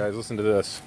guys, listen to this.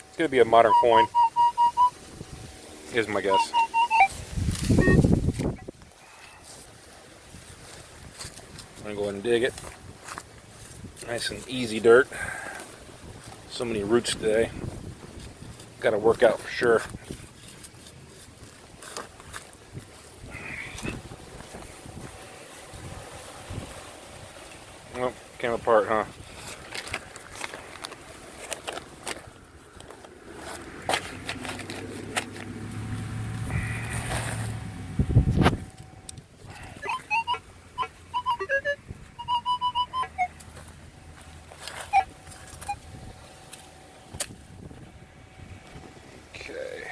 It's gonna be a modern coin, is my guess. I'm gonna go ahead and dig it. Nice and easy dirt. So many roots today. Gotta work out for sure. Well, came apart, huh? Okay.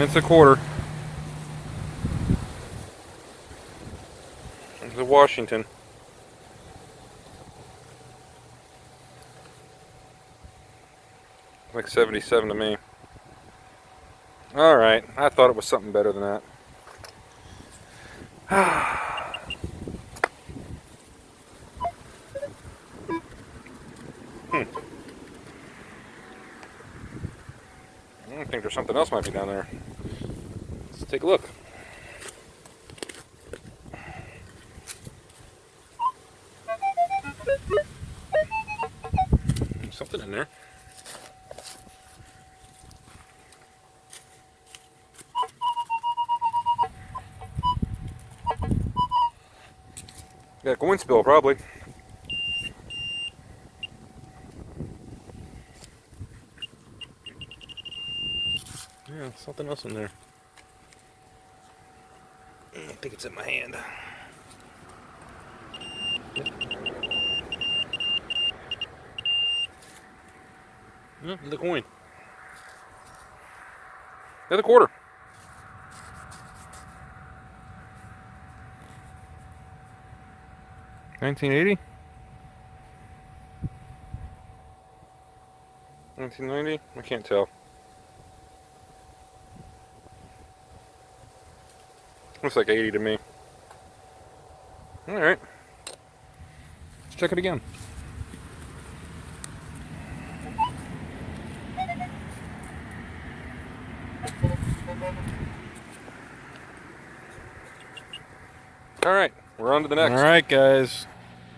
It's a quarter. It's a Washington. Like 77 to me. Alright, I thought it was something better than that. I think there's something else might be down there. Let's take a look. There's something in there. Yeah, coin spill probably. Yeah, something else in there. I think it's in my hand. Yeah, the coin. Yeah, the quarter. $19.80? $19.90? I can't tell. Looks like 80 to me. Alright. Let's check it again. Alright, we're on to the next. Alright guys,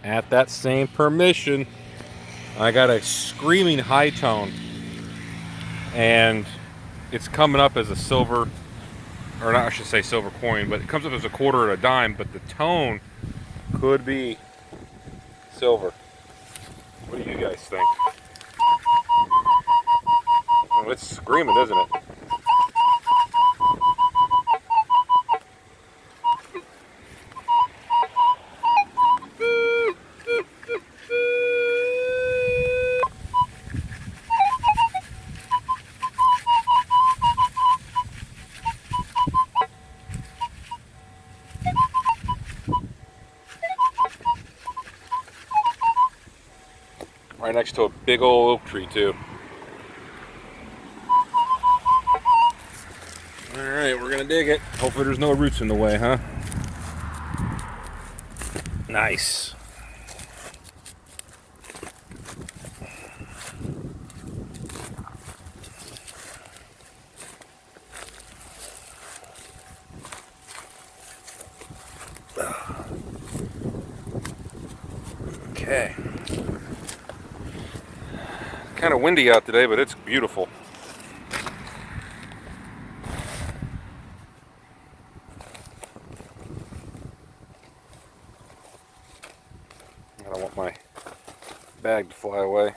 at that same permission, I got a screaming high tone. And it's coming up as a silver, or not, I should say silver coin, but it comes up as a quarter or a dime, but the tone could be silver. What do you guys think? Oh, it's screaming, isn't it? Right next to a big old oak tree too. Alright, we're gonna dig it. Hopefully there's no roots in the way, huh? Nice. Okay. Kind of windy out today, but it's beautiful. I don't want my bag to fly away.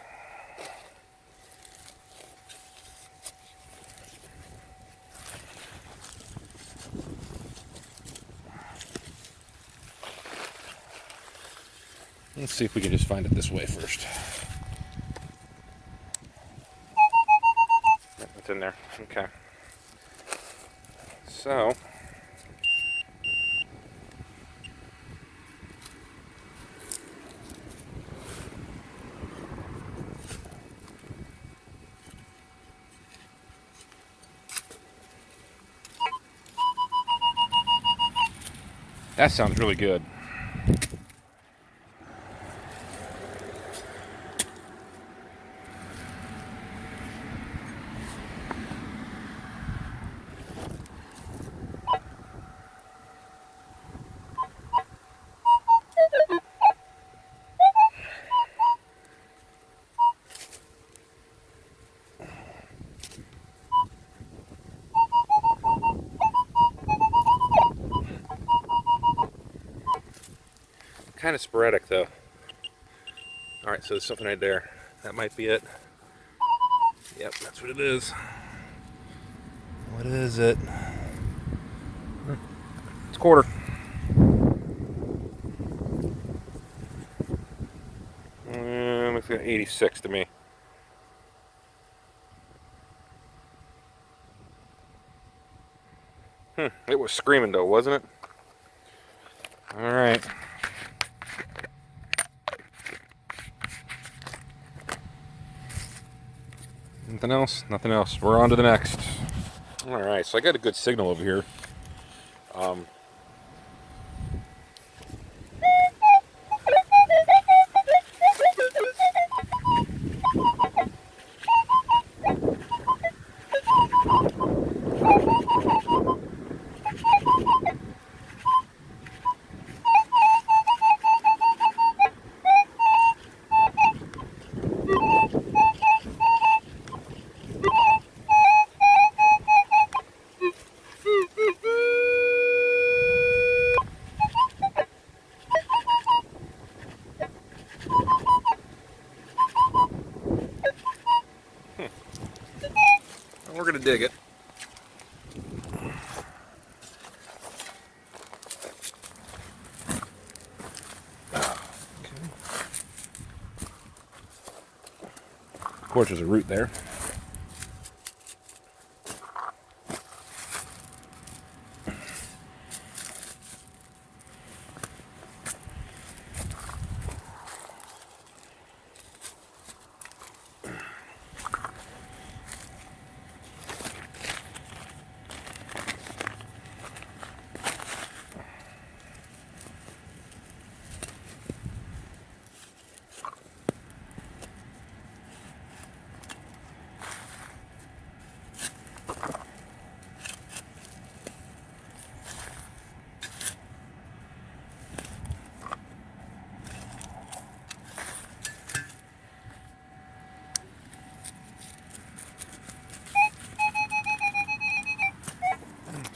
Let's see if we can just find it this way first. It's in there. Okay. So, that sounds really good. Kind of sporadic though. Alright, so there's something right there. That might be it. Yep, that's what it is. What is it? It's a quarter. Looks like 86 to me. It was screaming though, wasn't it? Alright. Nothing else? Nothing else. We're on to the next. Alright, so I got a good signal over here. We're gonna dig it. Of course, there's a root there.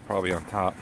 Probably on top.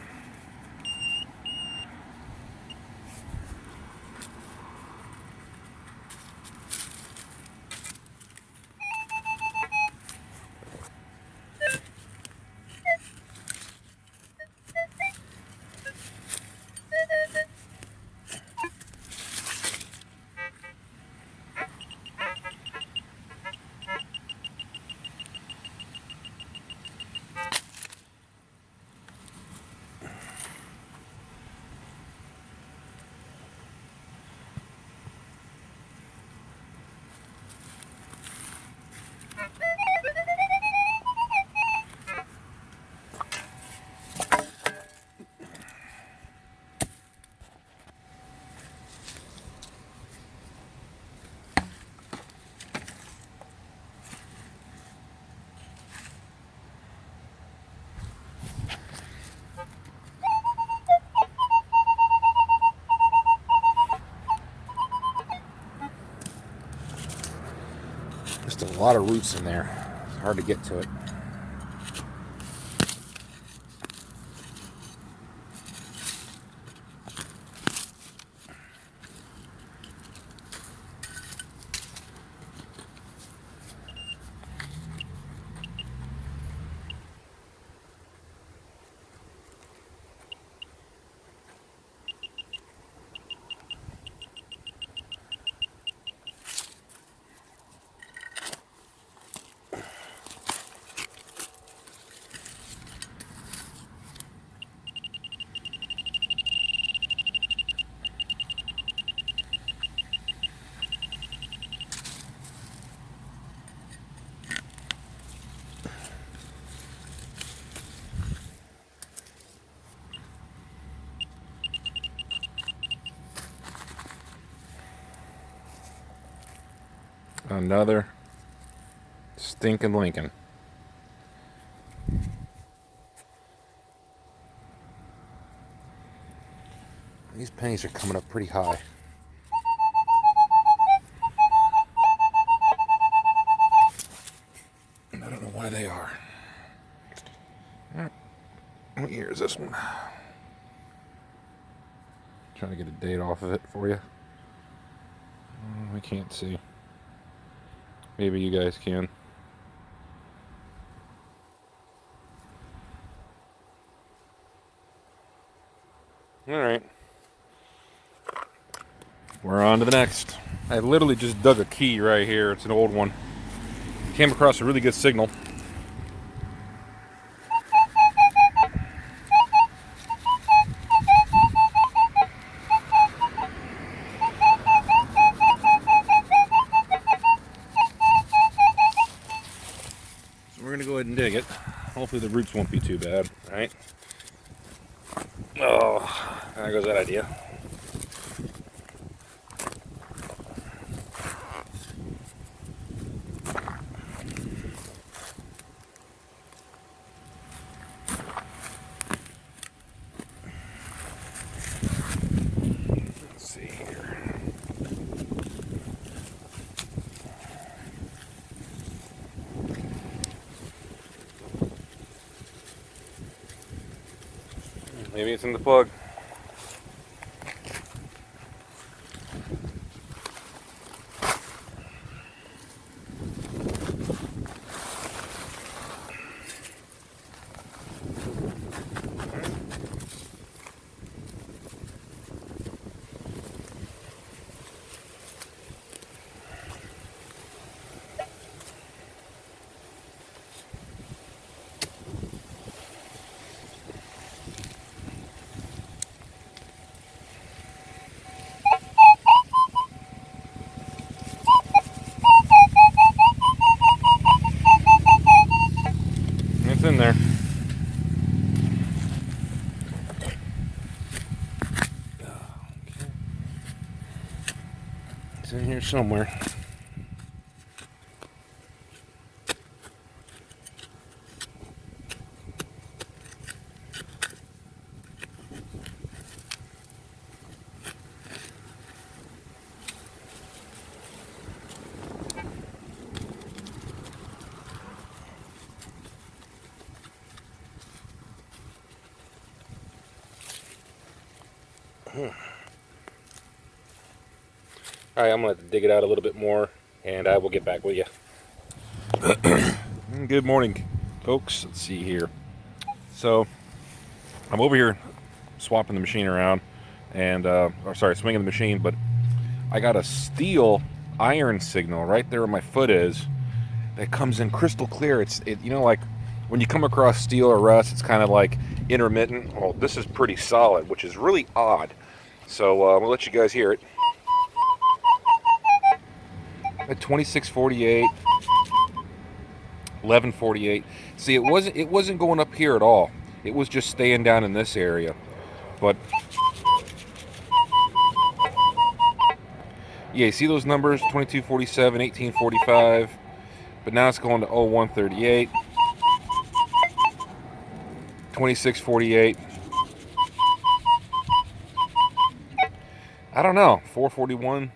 Just a lot of roots in there. It's hard to get to it. Another stinking Lincoln. These pennies are coming up pretty high. I don't know why they are. What year is this one? Trying to get a date off of it for you. I can't see. Maybe you guys can. Alright. We're on to the next. I literally just dug a key right here. It's an old one. Came across a really good signal. We're going to go ahead and dig it. Hopefully the roots won't be too bad, right? Oh, there goes that idea. Let's see here. Maybe it's in the plug. It's in there. Okay. It's in here somewhere. Alright, I'm going to dig it out a little bit more, and I will get back with you. Good morning, folks. Let's see here. So, I'm over here swapping the machine around, and, swinging the machine, but I got a steel iron signal right there where my foot is that comes in crystal clear. You know, like when you come across steel or rust, it's kind of like intermittent. Well, this is pretty solid, which is really odd. So, I'm going to let you guys hear it. At 2648, 1148. See, it wasn't going up here at all. It was just staying down in this area. But yeah, you see those numbers? 2247, 1845. But now it's going to 0138, 2648. I don't know, 441.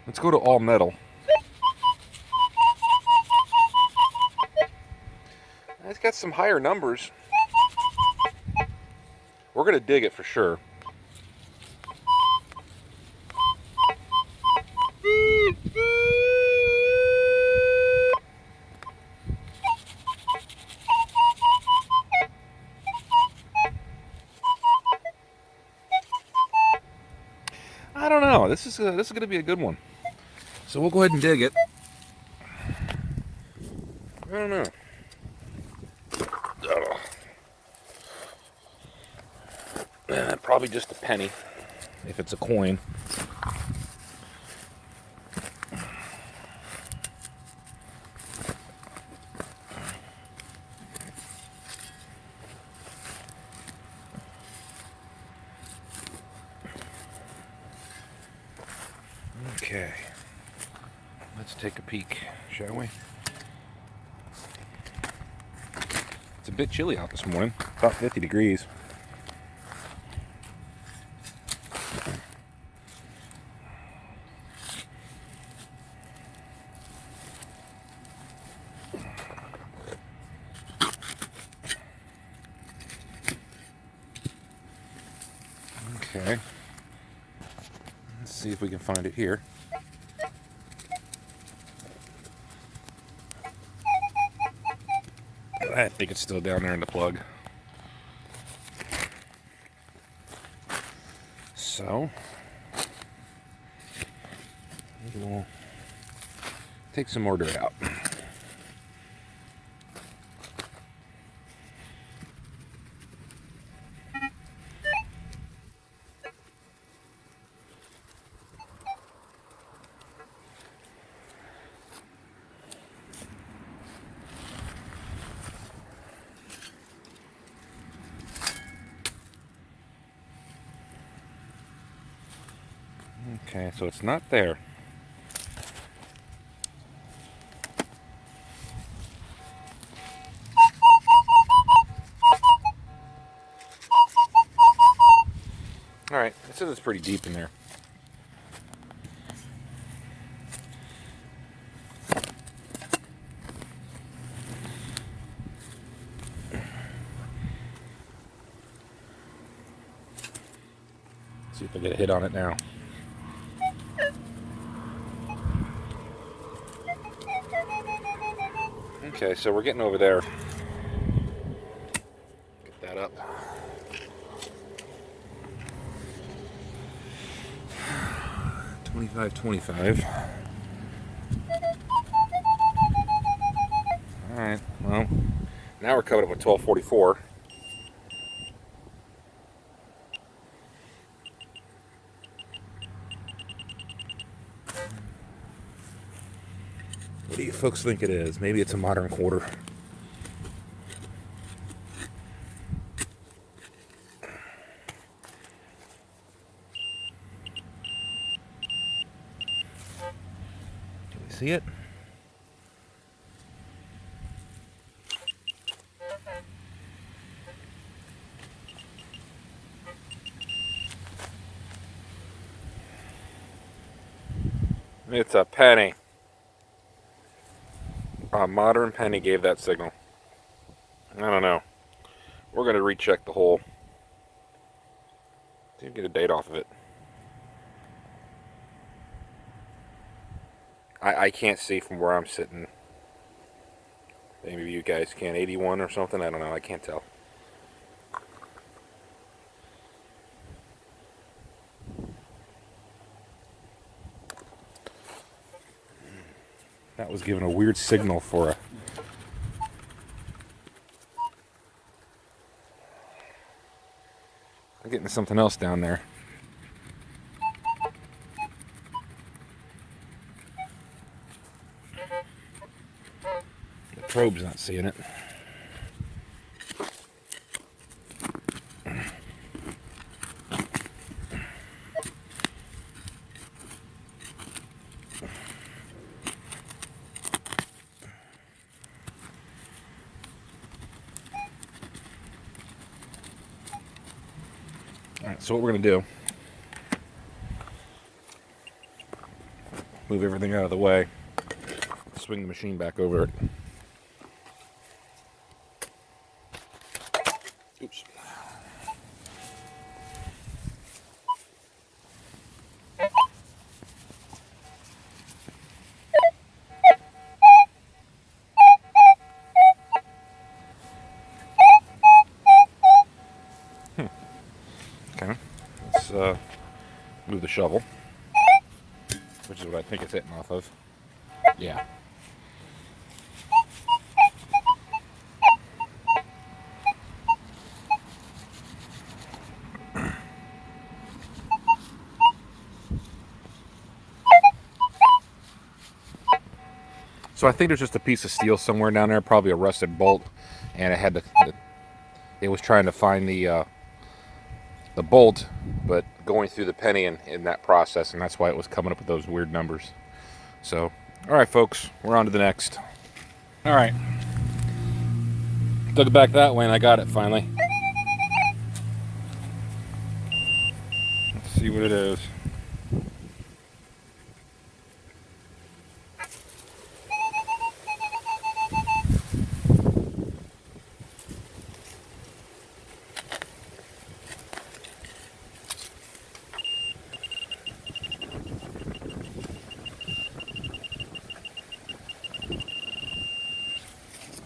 Let's go to all metal. It's got some higher numbers. We're going to dig it for sure. I don't know. This is going to be a good one. So we'll go ahead and dig it. I don't know. Probably just a penny, if it's a coin. Okay, let's take a peek, shall we? It's a bit chilly out this morning, about 50 degrees. Okay, let's see if we can find it here. I think it's still down there in the plug. So, we'll take some more dirt out. Okay, so it's not there. Alright, it says it's pretty deep in there. See if I get a hit on it now. Okay, so we're getting over there. Get that up. $25.25. Alright, well, now we're coming up with $12.44. What do you folks think it is? Maybe it's a modern quarter. Can you see it? It's a penny. A modern penny gave that signal. I don't know. We're going to recheck the hole. See if we can get a date off of it. I can't see from where I'm sitting. Maybe you guys can. 81 or something? I don't know. I can't tell. That was giving a weird signal for a... I'm getting something else down there. The probe's not seeing it. Alright, so what we're going to do Move everything out of the way. Swing the machine back over it. Oops. Okay. Let's move the shovel, which is what I think it's hitting off of. Yeah. So I think there's just a piece of steel somewhere down there, probably a rusted bolt, and it was trying to find the bolt, but going through the penny in that process, and that's why it was coming up with those weird numbers. So, all right, folks, we're on to the next. All right, took it back that way, and I got it finally. Let's see what it is.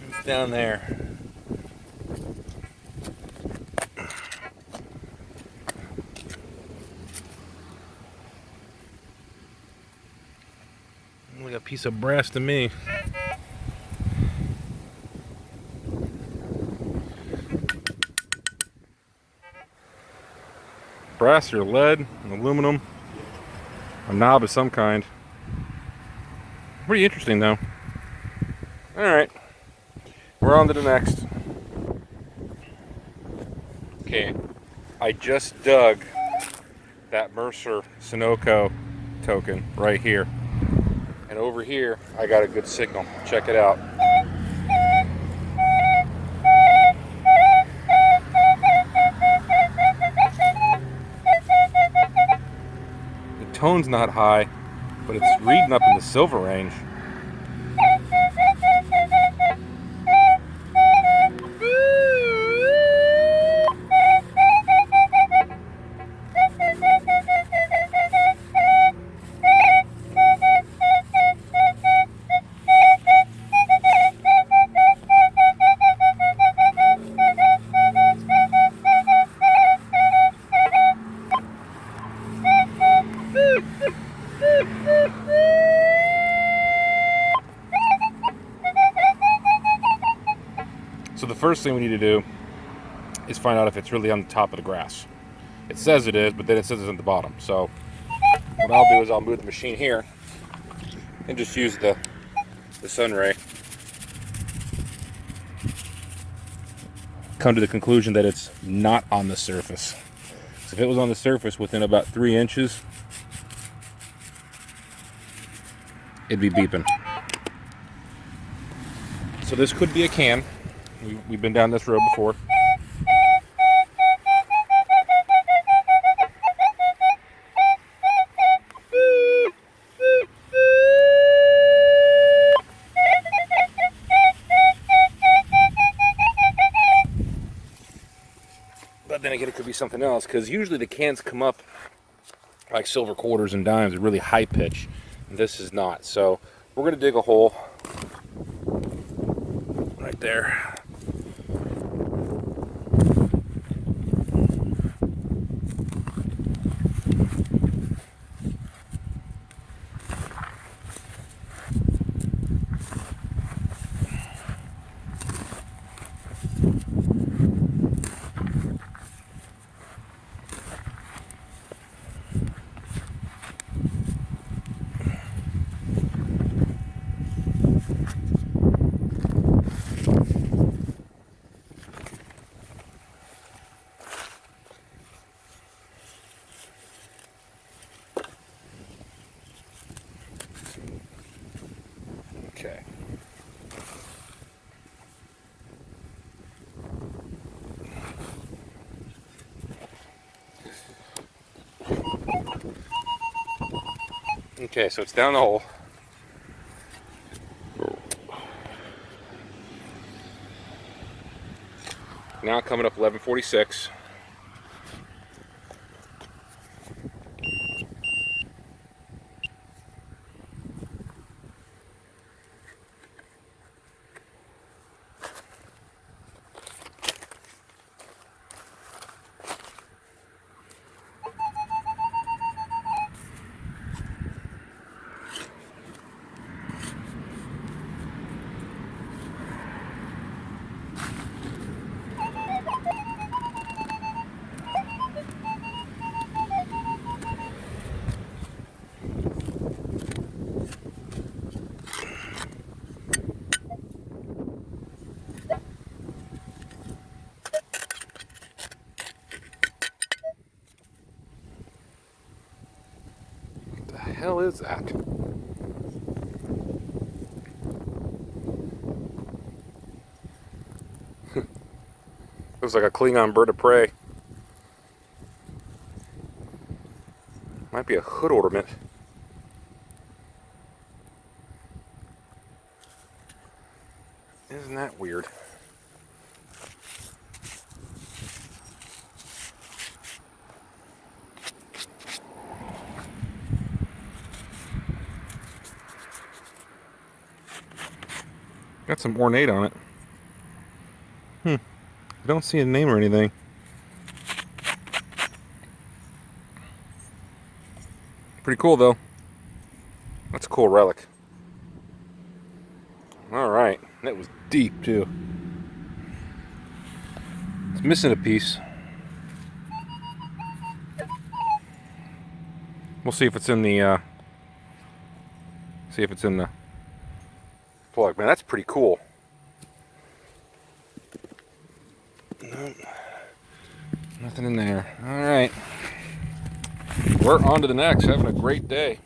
It's down there. Like a piece of brass to me. Brass or lead, aluminum, a knob of some kind. Pretty interesting though. Alright, we're on to the next. Okay, I just dug that Mercer Sunoco token right here. And over here, I got a good signal. Check it out. The tone's not high, but it's reading up in the silver range. So the first thing we need to do is find out if it's really on the top of the grass. It says it is, but then it says it's at the bottom. So what I'll do is I'll move the machine here and just use the sun ray. Come to the conclusion that it's not on the surface. So if it was on the surface within about 3 inches, it'd be beeping. So this could be a can. We've been down this road before. But then again, it could be something else, because usually the cans come up like silver quarters and dimes, a really high pitch. And this is not. So we're going to dig a hole right there. Okay. Okay, so it's down the hole. Now coming up 11:46. What the hell is that? Looks like a Klingon bird of prey. Might be a hood ornament. Isn't that weird? Got some ornate on it. I don't see a name or anything. Pretty cool though. That's a cool relic. Alright, that was deep too. It's missing a piece. We'll see if it's in the plug. Man, that's pretty cool. Nope. Nothing in there. Alright. We're on to the next. Having a great day.